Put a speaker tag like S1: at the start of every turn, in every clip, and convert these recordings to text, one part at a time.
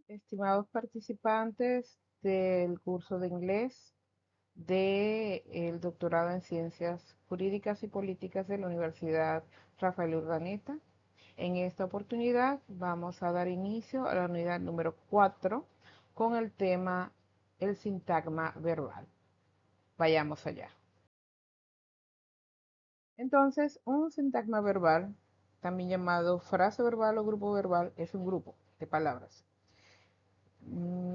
S1: Estimados participantes del curso de inglés del doctorado en Ciencias Jurídicas y Políticas de la Universidad Rafael Urdaneta. En esta oportunidad vamos a dar inicio a la unidad número 4 con el tema el sintagma verbal. Vayamos allá. Entonces, un sintagma verbal, también llamado frase verbal o grupo verbal, es un grupo de palabras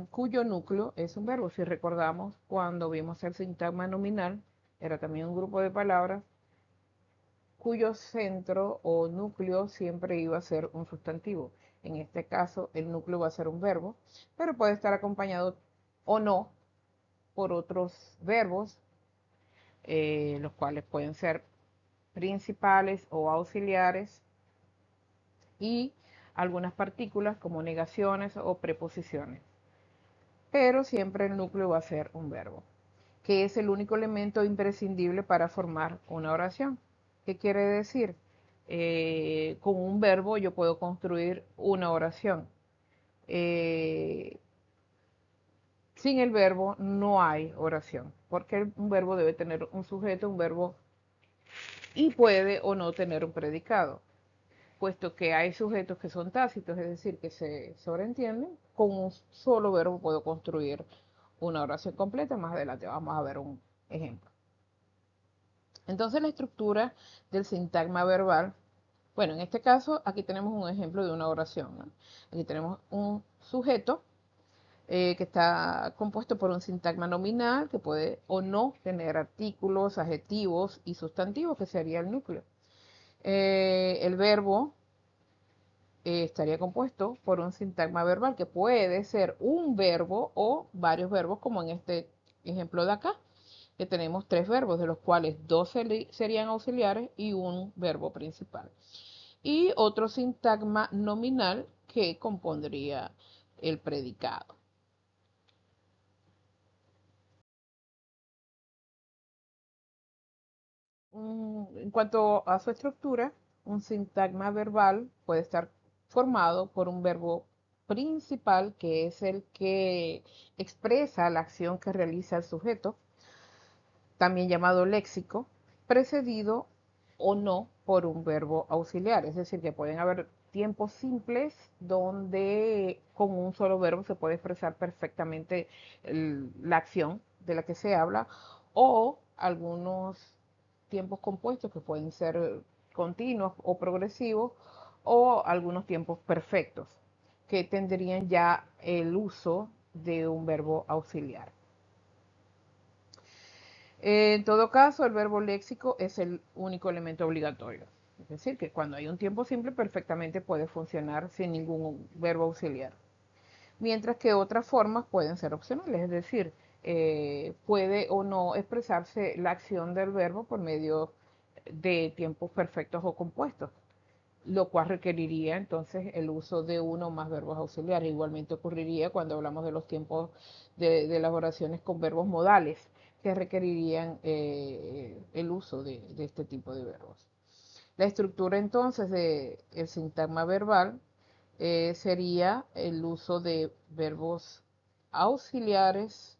S1: cuyo núcleo es un verbo. Si recordamos, cuando vimos el sintagma nominal, era también un grupo de palabras cuyo centro o núcleo siempre iba a ser un sustantivo. En este caso, el núcleo va a ser un verbo, pero puede estar acompañado o no por otros verbos, los cuales pueden ser principales o auxiliares, y algunas partículas como negaciones o preposiciones. Pero siempre el núcleo va a ser un verbo, que es el único elemento imprescindible para formar una oración. ¿Qué quiere decir? Con un verbo yo puedo construir una oración. Eh, Sin el verbo no hay oración, porque un verbo debe tener un sujeto, un verbo, y puede o no tener un predicado, puesto que hay sujetos que son tácitos, es decir, que se sobreentienden. Con un solo verbo puedo construir una oración completa. Más adelante vamos a ver un ejemplo. Entonces, la estructura del sintagma verbal, bueno, en este caso aquí tenemos un ejemplo de una oración, ¿no? Aquí tenemos un sujeto que está compuesto por un sintagma nominal que puede o no tener artículos, adjetivos y sustantivos, que sería el núcleo. El verbo estaría compuesto por un sintagma verbal que puede ser un verbo o varios verbos, como en este ejemplo de acá, que tenemos tres verbos, de los cuales dos serían auxiliares y un verbo principal. Y otro sintagma nominal que compondría el predicado. En cuanto a su estructura, un sintagma verbal puede estar formado por un verbo principal, que es el que expresa la acción que realiza el sujeto, también llamado léxico, precedido o no por un verbo auxiliar. Es decir, que pueden haber tiempos simples donde con un solo verbo se puede expresar perfectamente la acción de la que se habla, o algunos tiempos compuestos que pueden ser continuos o progresivos, o algunos tiempos perfectos que tendrían ya el uso de un verbo auxiliar. En todo caso, el verbo léxico es el único elemento obligatorio. Es decir, que cuando hay un tiempo simple perfectamente puede funcionar sin ningún verbo auxiliar. Mientras que otras formas pueden ser opcionales, es decir, puede o no expresarse la acción del verbo por medio de tiempos perfectos o compuestos, lo cual requeriría entonces el uso de uno o más verbos auxiliares. Igualmente ocurriría cuando hablamos de los tiempos de las oraciones con verbos modales, que requerirían el uso de este tipo de verbos. La estructura entonces del sintagma verbal sería el uso de verbos auxiliares,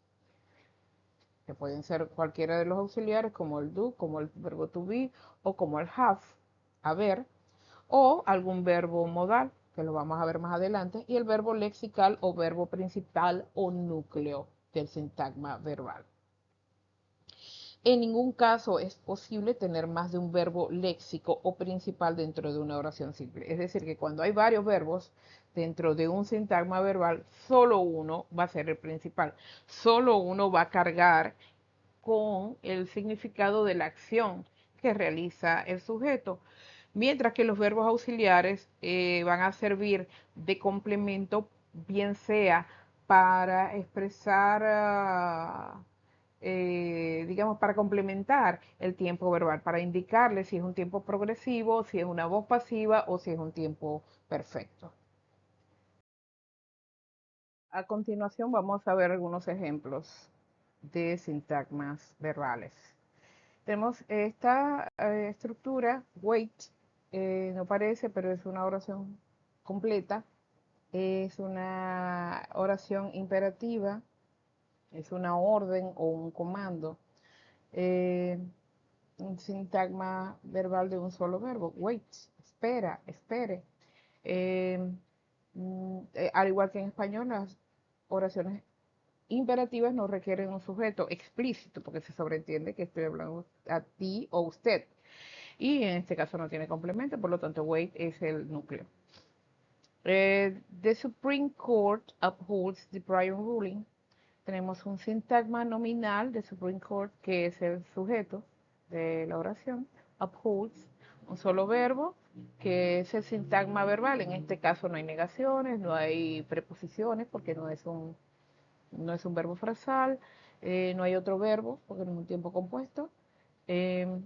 S1: que pueden ser cualquiera de los auxiliares, como el do, como el verbo to be, o como el have, haber, o algún verbo modal, que lo vamos a ver más adelante, y el verbo lexical o verbo principal o núcleo del sintagma verbal. En ningún caso es posible tener más de un verbo léxico o principal dentro de una oración simple. Es decir, que cuando hay varios verbos dentro de un sintagma verbal, solo uno va a ser el principal. Solo uno va a cargar con el significado de la acción que realiza el sujeto, mientras que los verbos auxiliares van a servir de complemento, bien sea para expresar, digamos, para complementar el tiempo verbal, para indicarle si es un tiempo progresivo, si es una voz pasiva o si es un tiempo perfecto. A continuación vamos a ver algunos ejemplos de sintagmas verbales. Tenemos esta estructura, wait, no parece, pero es una oración completa. es una oración imperativa, es una orden o un comando. Eh, un sintagma verbal de un solo verbo. Wait, espera, espere. Eh, al igual que en español, las oraciones imperativas no requieren un sujeto explícito, porque se sobreentiende que estoy hablando a ti o usted. Y en este caso no tiene complemento, por lo tanto, wait es el núcleo. The Supreme Court upholds the prior ruling. Tenemos un sintagma nominal de Supreme Court, que es el sujeto de la oración. Upholds, un solo verbo, que es el sintagma verbal. En este caso no hay negaciones, no hay preposiciones, porque no es un verbo frasal, no hay otro verbo, porque no es un tiempo compuesto. Eh,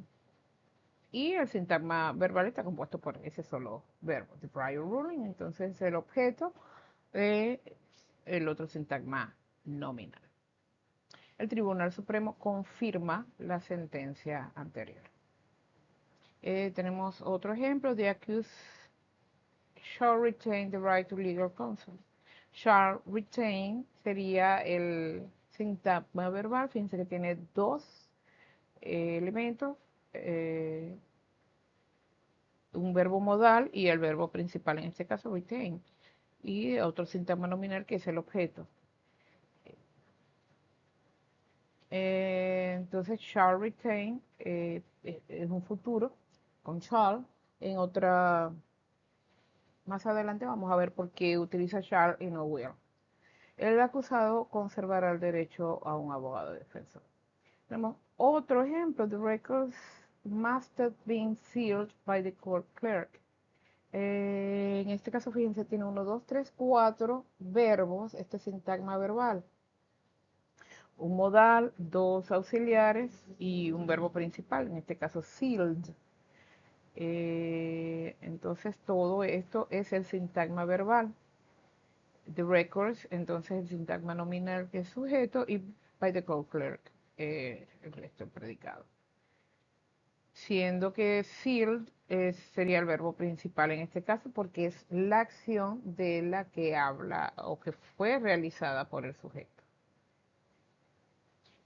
S1: y el sintagma verbal está compuesto por ese solo verbo, the prior ruling. Entonces el objeto de el otro sintagma nominal. El Tribunal Supremo confirma la sentencia anterior. Tenemos otro ejemplo: the accused shall retain the right to legal counsel. Shall retain sería el sintagma verbal. Fíjense que tiene dos elementos, un verbo modal y el verbo principal, en este caso retain, y otro sintagma nominal que es el objeto. Entonces, shall retain es un futuro con shall. Más adelante vamos a ver por qué utiliza shall y no will. El acusado conservará el derecho a un abogado defensor. Tenemos otro ejemplo: the records must have been sealed by the court clerk. En este caso, fíjense, tiene 1, 2, 3, 4 verbos, este sintagma verbal. Un modal, dos auxiliares y un verbo principal, en este caso sealed. Entonces todo esto es el sintagma verbal. The records, entonces el sintagma nominal que es sujeto, y by the court clerk, el resto del predicado. Siendo que sealed sería el verbo principal en este caso, porque es la acción de la que habla o que fue realizada por el sujeto.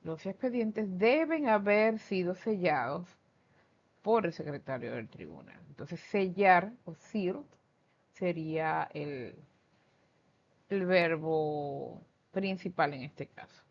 S1: Los expedientes deben haber sido sellados por el secretario del tribunal. Entonces, sellar o seal sería el verbo principal en este caso.